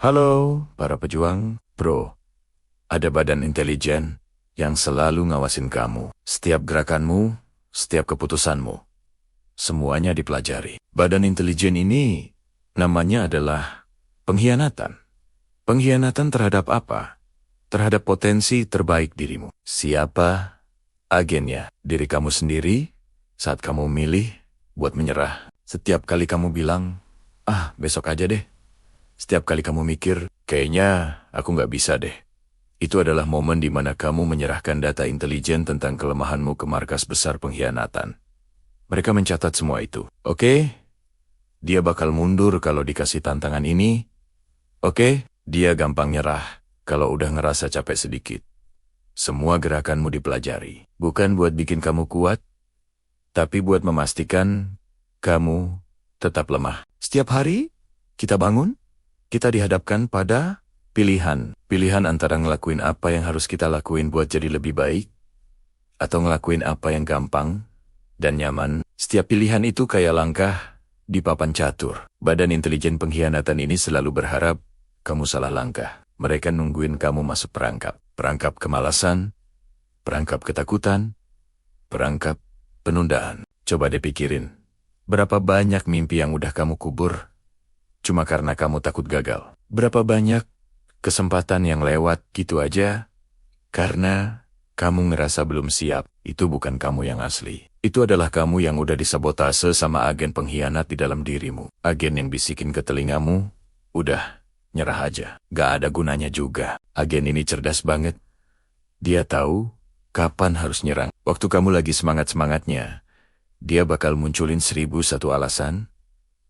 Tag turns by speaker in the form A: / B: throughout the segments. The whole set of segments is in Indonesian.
A: Halo, para pejuang, bro. Ada badan intelijen yang selalu ngawasin kamu. Setiap gerakanmu, setiap keputusanmu. Semuanya dipelajari. Badan intelijen ini namanya adalah pengkhianatan. Pengkhianatan terhadap apa? Terhadap potensi terbaik dirimu. Siapa agennya? Diri kamu sendiri saat kamu milih buat menyerah. Setiap kali kamu bilang, besok aja deh. Setiap kali kamu mikir, kayaknya aku nggak bisa deh. Itu adalah momen di mana kamu menyerahkan data intelijen tentang kelemahanmu ke markas besar pengkhianatan. Mereka mencatat semua itu. Oke? Dia bakal mundur kalau dikasih tantangan ini. Oke? Dia gampang nyerah kalau udah ngerasa capek sedikit. Semua gerakanmu dipelajari. Bukan buat bikin kamu kuat, tapi buat memastikan kamu tetap lemah. Setiap hari, kita bangun. Kita dihadapkan pada pilihan. Pilihan antara ngelakuin apa yang harus kita lakuin buat jadi lebih baik, atau ngelakuin apa yang gampang dan nyaman. Setiap pilihan itu kayak langkah di papan catur. Badan intelijen pengkhianatan ini selalu berharap kamu salah langkah. Mereka nungguin kamu masuk perangkap. Perangkap kemalasan, perangkap ketakutan, perangkap penundaan. Coba deh pikirin, berapa banyak mimpi yang udah kamu kubur cuma karena kamu takut gagal. Berapa banyak kesempatan yang lewat gitu aja karena kamu ngerasa belum siap. Itu bukan kamu yang asli. Itu adalah kamu yang udah disabotase sama agen pengkhianat di dalam dirimu. Agen yang bisikin ke telingamu, udah, nyerah aja. Gak ada gunanya juga. Agen ini cerdas banget. Dia tahu kapan harus nyerang. Waktu kamu lagi semangat-semangatnya, dia bakal munculin 1001 alasan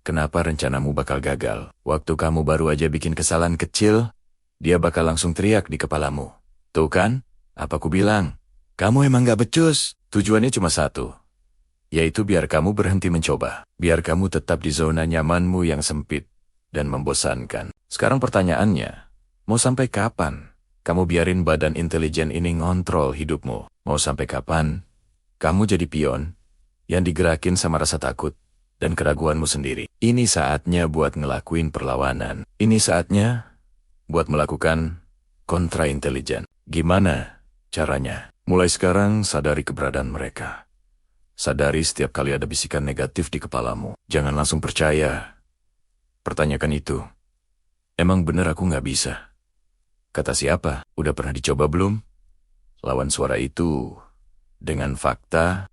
A: kenapa rencanamu bakal gagal. Waktu kamu baru aja bikin kesalahan kecil, dia bakal langsung teriak di kepalamu. Tuh kan, apa ku bilang? Kamu emang gak becus. Tujuannya cuma satu, yaitu biar kamu berhenti mencoba. Biar kamu tetap di zona nyamanmu yang sempit dan membosankan. Sekarang pertanyaannya, mau sampai kapan kamu biarin badan intelijen ini ngontrol hidupmu? Mau sampai kapan kamu jadi pion yang digerakin sama rasa takut dan keraguanmu sendiri? Ini saatnya buat ngelakuin perlawanan. Ini saatnya buat melakukan kontra intelijen. Gimana caranya? Mulai sekarang sadari keberadaan mereka. Sadari setiap kali ada bisikan negatif di kepalamu. Jangan langsung percaya. Pertanyakan itu. Emang bener aku nggak bisa? Kata siapa? Udah pernah dicoba belum? Lawan suara itu dengan fakta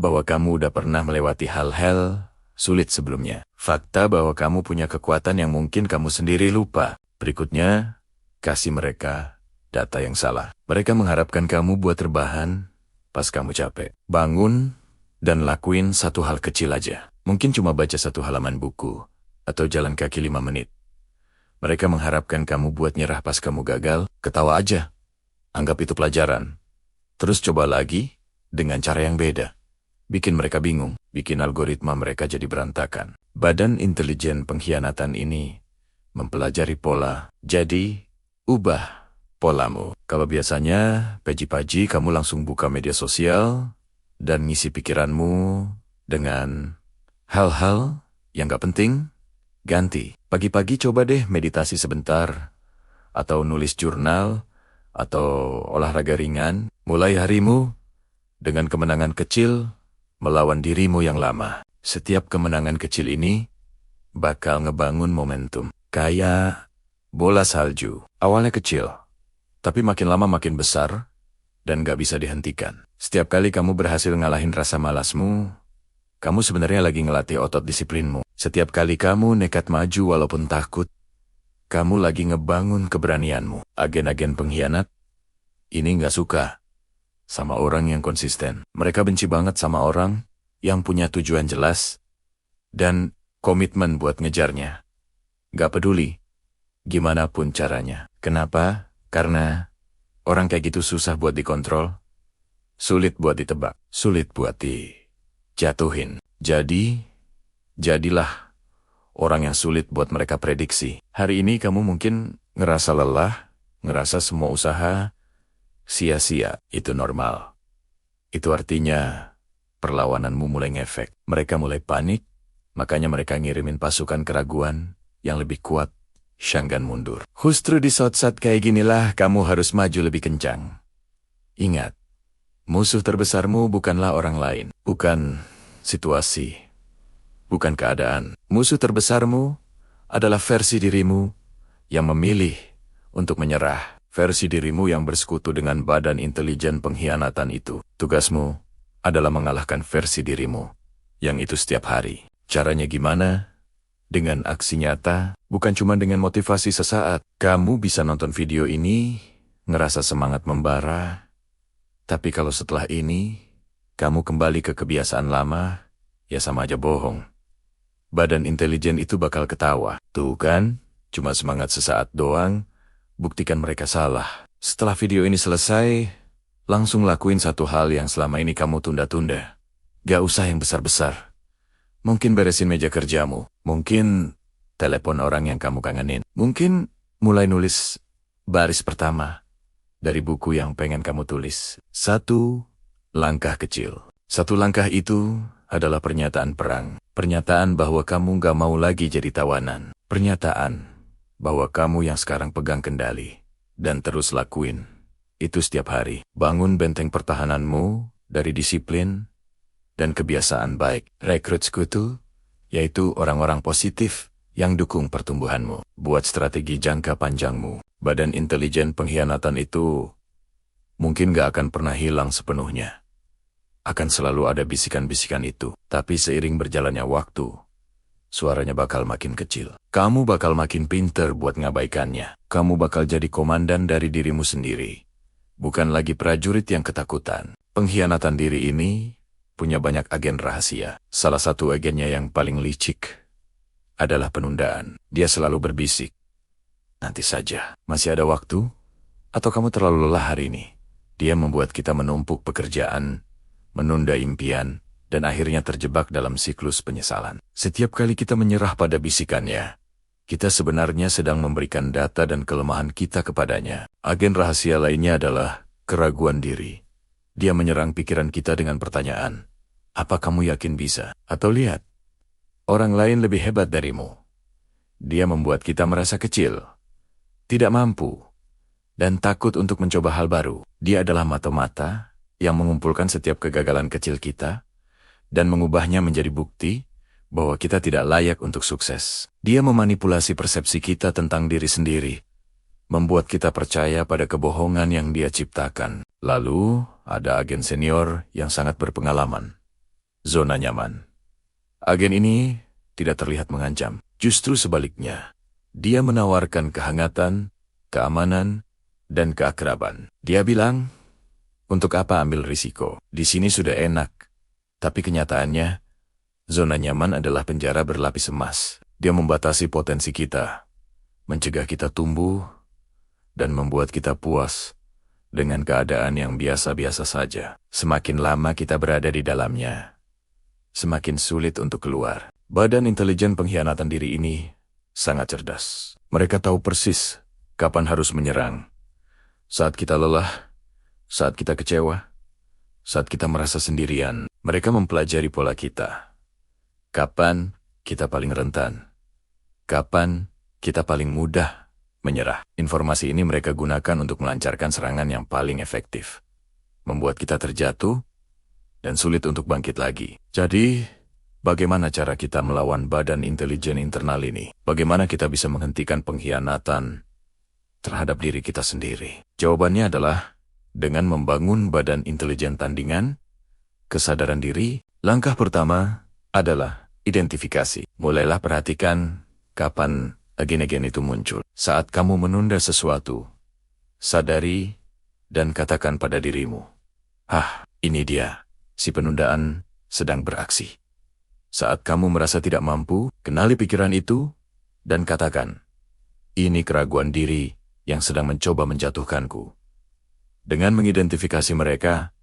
A: bahwa kamu udah pernah melewati hal-hal sulit sebelumnya. Fakta bahwa kamu punya kekuatan yang mungkin kamu sendiri lupa. Berikutnya, kasih mereka data yang salah. Mereka mengharapkan kamu buat terbahan pas kamu capek. Bangun dan lakuin satu hal kecil aja. Mungkin cuma baca satu halaman buku atau jalan kaki 5 menit. Mereka mengharapkan kamu buat nyerah pas kamu gagal. Ketawa aja. Anggap itu pelajaran. Terus coba lagi dengan cara yang beda. Bikin mereka bingung, bikin algoritma mereka jadi berantakan. Badan intelijen pengkhianatan ini mempelajari pola, jadi ubah polamu. Kalau biasanya pagi-pagi kamu langsung buka media sosial dan ngisi pikiranmu dengan hal-hal yang gak penting, ganti. Pagi-pagi coba deh meditasi sebentar, atau nulis jurnal, atau olahraga ringan. Mulai harimu dengan kemenangan kecil melawan dirimu yang lama. Setiap kemenangan kecil ini bakal ngebangun momentum. Kayak bola salju. Awalnya kecil, tapi makin lama makin besar dan gak bisa dihentikan. Setiap kali kamu berhasil ngalahin rasa malasmu, kamu sebenarnya lagi ngelatih otot disiplinmu. Setiap kali kamu nekat maju walaupun takut, kamu lagi ngebangun keberanianmu. Agen-agen pengkhianat ini gak suka sama orang yang konsisten. Mereka benci banget sama orang yang punya tujuan jelas dan komitmen buat ngejarnya. Gak peduli gimana pun caranya. Kenapa? Karena orang kayak gitu susah buat dikontrol, sulit buat ditebak, sulit buat dijatuhin. Jadilah orang yang sulit buat mereka prediksi. Hari ini kamu mungkin ngerasa lelah, ngerasa semua usaha sia-sia. Itu normal. Itu artinya perlawananmu mulai ngefek. Mereka mulai panik, makanya mereka ngirimin pasukan keraguan yang lebih kuat, Shanggan mundur. Justru di saat-saat kayak ginilah kamu harus maju lebih kencang. Ingat, musuh terbesarmu bukanlah orang lain, bukan situasi, bukan keadaan. Musuh terbesarmu adalah versi dirimu yang memilih untuk menyerah. Versi dirimu yang bersekutu dengan badan intelijen pengkhianatan itu. Tugasmu adalah mengalahkan versi dirimu yang itu setiap hari. Caranya gimana? Dengan aksi nyata, bukan cuma dengan motivasi sesaat. Kamu bisa nonton video ini, ngerasa semangat membara. Tapi kalau setelah ini, kamu kembali ke kebiasaan lama, ya sama aja bohong. Badan intelijen itu bakal ketawa. Tuh kan, cuma semangat sesaat doang, buktikan mereka salah. Setelah video ini selesai, langsung lakuin satu hal yang selama ini kamu tunda-tunda. Gak usah yang besar-besar. Mungkin beresin meja kerjamu. Mungkin telepon orang yang kamu kangenin. Mungkin mulai nulis baris pertama dari buku yang pengen kamu tulis. Satu langkah kecil. Satu langkah itu adalah pernyataan perang. Pernyataan bahwa kamu gak mau lagi jadi tawanan. Pernyataan bahwa kamu yang sekarang pegang kendali. Dan terus lakuin itu setiap hari. Bangun benteng pertahananmu dari disiplin dan kebiasaan baik. Rekrut sekutu, yaitu orang-orang positif yang dukung pertumbuhanmu. Buat strategi jangka panjangmu. Badan intelijen pengkhianatan itu mungkin gak akan pernah hilang sepenuhnya. Akan selalu ada bisikan-bisikan itu. Tapi seiring berjalannya waktu, suaranya bakal makin kecil. Kamu bakal makin pinter buat ngabaikannya. Kamu bakal jadi komandan dari dirimu sendiri. Bukan lagi prajurit yang ketakutan. Pengkhianatan diri ini punya banyak agen rahasia. Salah satu agennya yang paling licik adalah penundaan. Dia selalu berbisik. Nanti saja, masih ada waktu? Atau kamu terlalu lelah hari ini? Dia membuat kita menumpuk pekerjaan, menunda impian, dan akhirnya terjebak dalam siklus penyesalan. Setiap kali kita menyerah pada bisikannya, kita sebenarnya sedang memberikan data dan kelemahan kita kepadanya. Agen rahasia lainnya adalah keraguan diri. Dia menyerang pikiran kita dengan pertanyaan, apa kamu yakin bisa? Atau lihat, orang lain lebih hebat darimu. Dia membuat kita merasa kecil, tidak mampu, dan takut untuk mencoba hal baru. Dia adalah mata-mata yang mengumpulkan setiap kegagalan kecil kita dan mengubahnya menjadi bukti bahwa kita tidak layak untuk sukses. Dia memanipulasi persepsi kita tentang diri sendiri, membuat kita percaya pada kebohongan yang dia ciptakan. Lalu, ada agen senior yang sangat berpengalaman. Zona nyaman. Agen ini tidak terlihat mengancam. Justru sebaliknya, dia menawarkan kehangatan, keamanan, dan keakraban. Dia bilang, untuk apa ambil risiko? Di sini sudah enak. Tapi kenyataannya, zona nyaman adalah penjara berlapis emas. Dia membatasi potensi kita, mencegah kita tumbuh, dan membuat kita puas dengan keadaan yang biasa-biasa saja. Semakin lama kita berada di dalamnya, semakin sulit untuk keluar. Badan intelijen pengkhianatan diri ini sangat cerdas. Mereka tahu persis kapan harus menyerang. Saat kita lelah, saat kita kecewa, saat kita merasa sendirian. Mereka mempelajari pola kita. Kapan kita paling rentan? Kapan kita paling mudah menyerah? Informasi ini mereka gunakan untuk melancarkan serangan yang paling efektif. Membuat kita terjatuh dan sulit untuk bangkit lagi. Jadi, bagaimana cara kita melawan badan intelijen internal ini? Bagaimana kita bisa menghentikan pengkhianatan terhadap diri kita sendiri? Jawabannya adalah dengan membangun badan intelijen tandingan, kesadaran diri. Langkah pertama adalah identifikasi. Mulailah perhatikan kapan agen-agen itu muncul. Saat kamu menunda sesuatu, sadari dan katakan pada dirimu, ini dia. Si penundaan sedang beraksi. Saat kamu merasa tidak mampu, kenali pikiran itu dan katakan, ini keraguan diri yang sedang mencoba menjatuhkanku. Dengan mengidentifikasi mereka,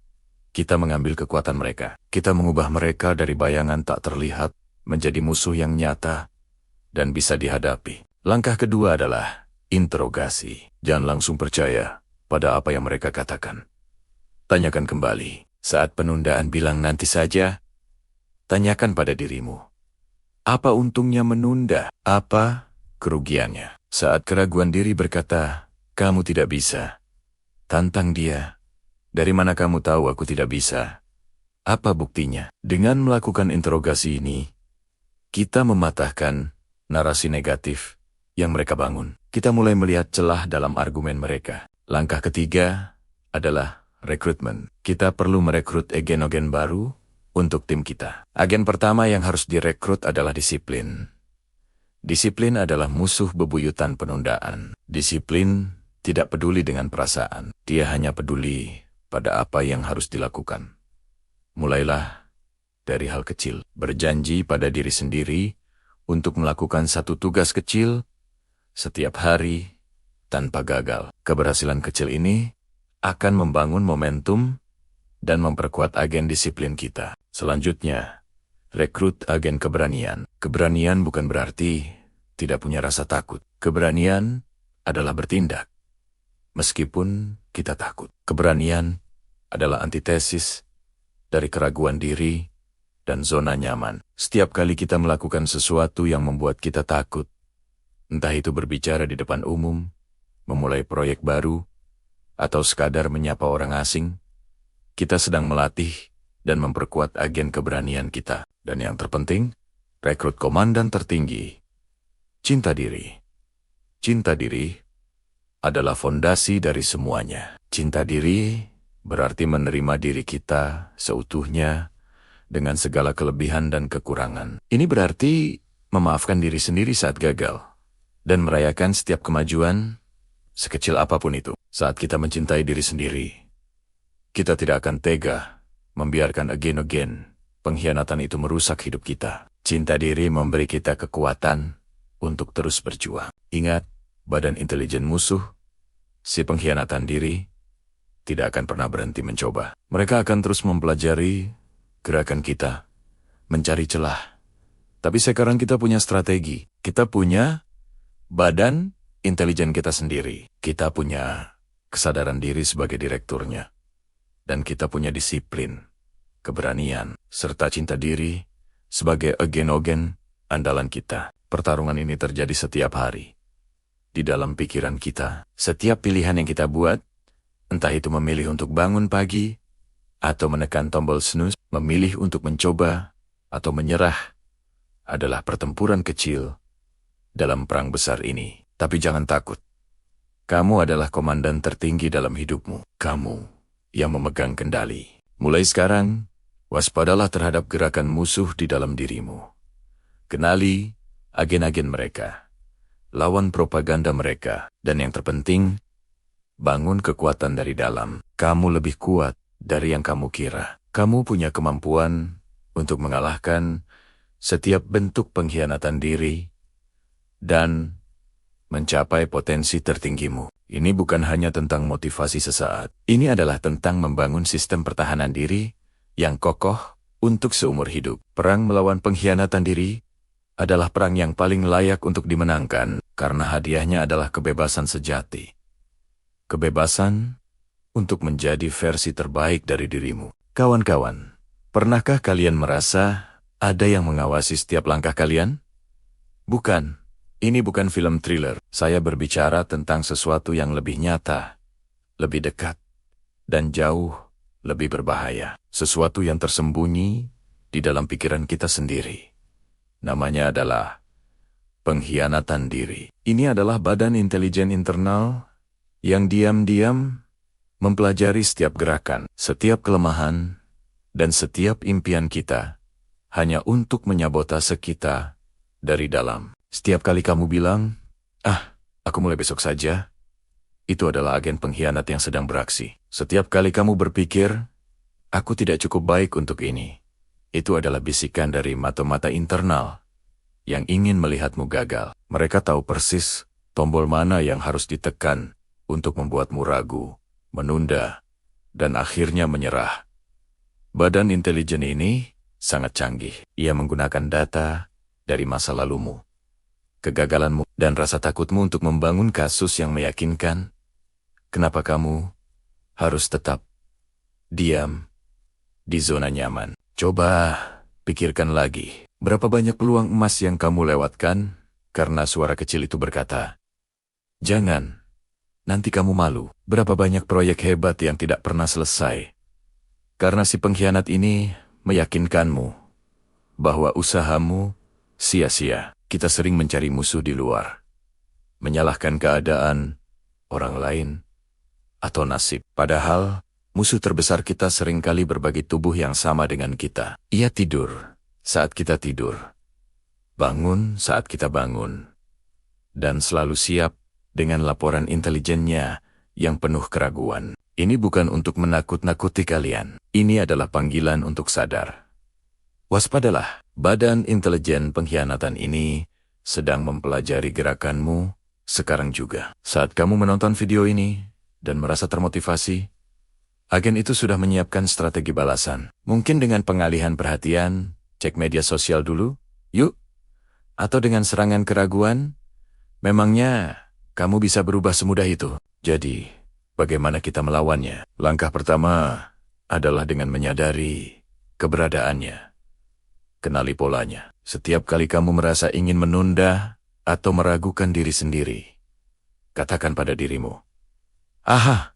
A: kita mengambil kekuatan mereka. Kita mengubah mereka dari bayangan tak terlihat menjadi musuh yang nyata dan bisa dihadapi. Langkah kedua adalah interogasi. Jangan langsung percaya pada apa yang mereka katakan. Tanyakan kembali. Saat penundaan bilang nanti saja, tanyakan pada dirimu, apa untungnya menunda? Apa kerugiannya? Saat keraguan diri berkata, kamu tidak bisa. Tantang dia. Dari mana kamu tahu aku tidak bisa? Apa buktinya? Dengan melakukan interogasi ini, kita mematahkan narasi negatif yang mereka bangun. Kita mulai melihat celah dalam argumen mereka. Langkah ketiga adalah rekrutmen. Kita perlu merekrut agen-agen baru untuk tim kita. Agen pertama yang harus direkrut adalah disiplin. Disiplin adalah musuh bebuyutan penundaan. Disiplin tidak peduli dengan perasaan. Dia hanya peduli pada apa yang harus dilakukan. Mulailah dari hal kecil. Berjanji pada diri sendiri untuk melakukan satu tugas kecil setiap hari tanpa gagal. Keberhasilan kecil ini akan membangun momentum dan memperkuat agen disiplin kita. Selanjutnya, rekrut agen keberanian. Keberanian bukan berarti tidak punya rasa takut. Keberanian adalah bertindak, meskipun kita takut. Keberanian adalah antitesis dari keraguan diri dan zona nyaman. Setiap kali kita melakukan sesuatu yang membuat kita takut, entah itu berbicara di depan umum, memulai proyek baru, atau sekadar menyapa orang asing, kita sedang melatih dan memperkuat agen keberanian kita. Dan yang terpenting, rekrut komandan tertinggi. Cinta diri. Cinta diri adalah fondasi dari semuanya. Cinta diri berarti menerima diri kita seutuhnya dengan segala kelebihan dan kekurangan. Ini berarti memaafkan diri sendiri saat gagal dan merayakan setiap kemajuan sekecil apapun itu. Saat kita mencintai diri sendiri, kita tidak akan tega membiarkan agen-agen pengkhianatan itu merusak hidup kita. Cinta diri memberi kita kekuatan untuk terus berjuang. Ingat, badan intelijen musuh, si pengkhianatan diri, tidak akan pernah berhenti mencoba. Mereka akan terus mempelajari gerakan kita, mencari celah. Tapi sekarang kita punya strategi. Kita punya badan intelijen kita sendiri. Kita punya kesadaran diri sebagai direkturnya. Dan kita punya disiplin, keberanian, serta cinta diri sebagai agen-agen andalan kita. Pertarungan ini terjadi setiap hari. Di dalam pikiran kita, setiap pilihan yang kita buat, entah itu memilih untuk bangun pagi, atau menekan tombol snooze, memilih untuk mencoba, atau menyerah, adalah pertempuran kecil dalam perang besar ini. Tapi jangan takut. Kamu adalah komandan tertinggi dalam hidupmu. Kamu yang memegang kendali. Mulai sekarang, waspadalah terhadap gerakan musuh di dalam dirimu. Kenali agen-agen mereka, lawan propaganda mereka, dan yang terpenting, bangun kekuatan dari dalam. Kamu lebih kuat dari yang kamu kira. Kamu punya kemampuan untuk mengalahkan setiap bentuk pengkhianatan diri dan mencapai potensi tertinggimu. Ini bukan hanya tentang motivasi sesaat. Ini adalah tentang membangun sistem pertahanan diri yang kokoh untuk seumur hidup. Perang melawan pengkhianatan diri adalah perang yang paling layak untuk dimenangkan karena hadiahnya adalah kebebasan sejati. Kebebasan untuk menjadi versi terbaik dari dirimu. Kawan-kawan, pernahkah kalian merasa ada yang mengawasi setiap langkah kalian? Bukan. Ini bukan film thriller. Saya berbicara tentang sesuatu yang lebih nyata, lebih dekat, dan jauh lebih berbahaya. Sesuatu yang tersembunyi di dalam pikiran kita sendiri. Namanya adalah pengkhianatan diri. Ini adalah badan intelijen internal yang diam-diam mempelajari setiap gerakan, setiap kelemahan, dan setiap impian kita hanya untuk menyabotase kita dari dalam. Setiap kali kamu bilang, aku mulai besok saja, itu adalah agen pengkhianat yang sedang beraksi. Setiap kali kamu berpikir, aku tidak cukup baik untuk ini, itu adalah bisikan dari mata-mata internal yang ingin melihatmu gagal. Mereka tahu persis tombol mana yang harus ditekan untuk membuatmu ragu, menunda, dan akhirnya menyerah. Badan intelijen ini sangat canggih. Ia menggunakan data dari masa lalumu, kegagalanmu, dan rasa takutmu untuk membangun kasus yang meyakinkan kenapa kamu harus tetap diam di zona nyaman. Coba pikirkan lagi, berapa banyak peluang emas yang kamu lewatkan karena suara kecil itu berkata, Jangan. Nanti kamu malu. Berapa banyak proyek hebat yang tidak pernah selesai. Karena si pengkhianat ini meyakinkanmu bahwa usahamu sia-sia. Kita sering mencari musuh di luar. Menyalahkan keadaan, orang lain, atau nasib. Padahal, musuh terbesar kita seringkali berbagi tubuh yang sama dengan kita. Ia tidur saat kita tidur. Bangun saat kita bangun. Dan selalu siap dengan laporan intelijennya yang penuh keraguan. Ini bukan untuk menakut-nakuti kalian. Ini adalah panggilan untuk sadar. Waspadalah, badan intelijen pengkhianatan ini sedang mempelajari gerakanmu sekarang juga. Saat kamu menonton video ini dan merasa termotivasi, agen itu sudah menyiapkan strategi balasan. Mungkin dengan pengalihan perhatian, cek media sosial dulu, yuk. Atau dengan serangan keraguan, memangnya kamu bisa berubah semudah itu. Jadi, bagaimana kita melawannya? Langkah pertama adalah dengan menyadari keberadaannya. Kenali polanya. Setiap kali kamu merasa ingin menunda atau meragukan diri sendiri, katakan pada dirimu, "Aha,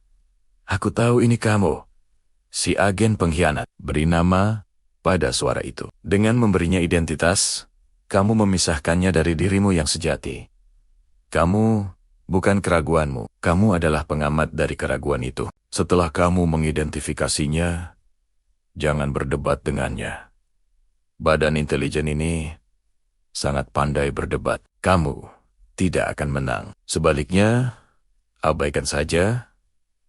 A: aku tahu ini kamu, si agen pengkhianat." Beri nama pada suara itu. Dengan memberinya identitas, kamu memisahkannya dari dirimu yang sejati. Kamu bukan keraguanmu, kamu adalah pengamat dari keraguan itu. Setelah kamu mengidentifikasinya, jangan berdebat dengannya. Badan intelijen ini sangat pandai berdebat. Kamu tidak akan menang. Sebaliknya, abaikan saja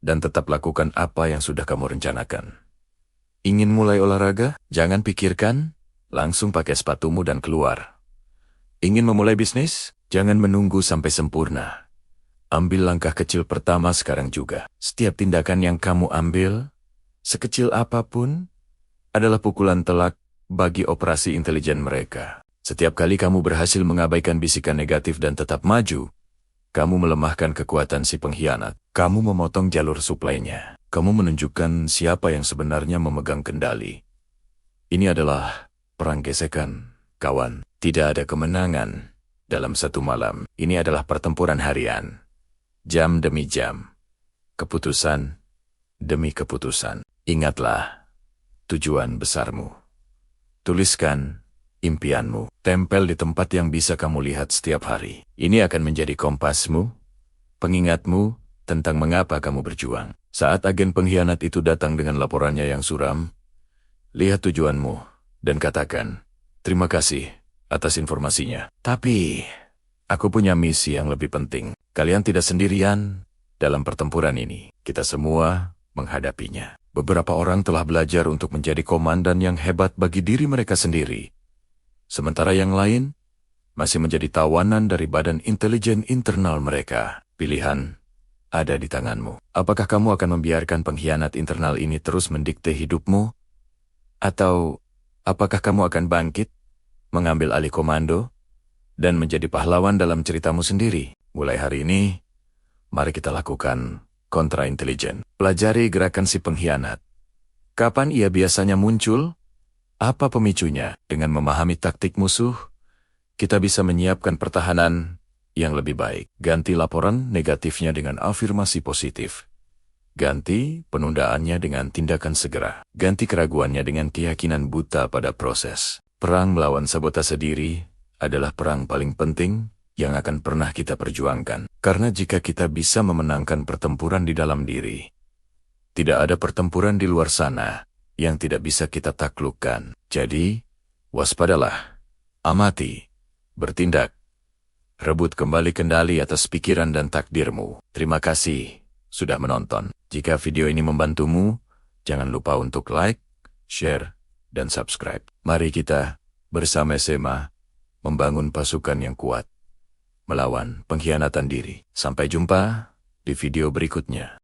A: dan tetap lakukan apa yang sudah kamu rencanakan. Ingin mulai olahraga? Jangan pikirkan, langsung pakai sepatumu dan keluar. Ingin memulai bisnis? Jangan menunggu sampai sempurna. Ambil langkah kecil pertama sekarang juga. Setiap tindakan yang kamu ambil, sekecil apapun, adalah pukulan telak bagi operasi intelijen mereka. Setiap kali kamu berhasil mengabaikan bisikan negatif dan tetap maju, kamu melemahkan kekuatan si pengkhianat. Kamu memotong jalur suplainya. Kamu menunjukkan siapa yang sebenarnya memegang kendali. Ini adalah perang gesekan, kawan. Tidak ada kemenangan dalam satu malam. Ini adalah pertempuran harian. Jam demi jam. Keputusan demi keputusan. Ingatlah tujuan besarmu. Tuliskan impianmu. Tempel di tempat yang bisa kamu lihat setiap hari. Ini akan menjadi kompasmu, pengingatmu tentang mengapa kamu berjuang. Saat agen pengkhianat itu datang dengan laporannya yang suram, lihat tujuanmu dan katakan, "Terima kasih atas informasinya. Tapi, aku punya misi yang lebih penting. Kalian tidak sendirian dalam pertempuran ini. Kita semua menghadapinya." Beberapa orang telah belajar untuk menjadi komandan yang hebat bagi diri mereka sendiri. Sementara yang lain masih menjadi tawanan dari badan intelijen internal mereka. Pilihan ada di tanganmu. Apakah kamu akan membiarkan pengkhianat internal ini terus mendikte hidupmu? Atau apakah kamu akan bangkit, mengambil alih komando, dan menjadi pahlawan dalam ceritamu sendiri? Mulai hari ini, mari kita lakukan kontra-intelijen. Pelajari gerakan si pengkhianat. Kapan ia biasanya muncul? Apa pemicunya? Dengan memahami taktik musuh, kita bisa menyiapkan pertahanan yang lebih baik. Ganti laporan negatifnya dengan afirmasi positif. Ganti penundaannya dengan tindakan segera. Ganti keraguannya dengan keyakinan buta pada proses. Perang melawan sabotase diri adalah perang paling penting yang akan pernah kita perjuangkan. Karena jika kita bisa memenangkan pertempuran di dalam diri, tidak ada pertempuran di luar sana yang tidak bisa kita taklukkan. Jadi, waspadalah, amati, bertindak, rebut kembali kendali atas pikiran dan takdirmu. Terima kasih sudah menonton. Jika video ini membantumu, jangan lupa untuk like, share, dan subscribe. Mari kita bersama-sama membangun pasukan yang kuat melawan pengkhianatan diri. Sampai jumpa di video berikutnya.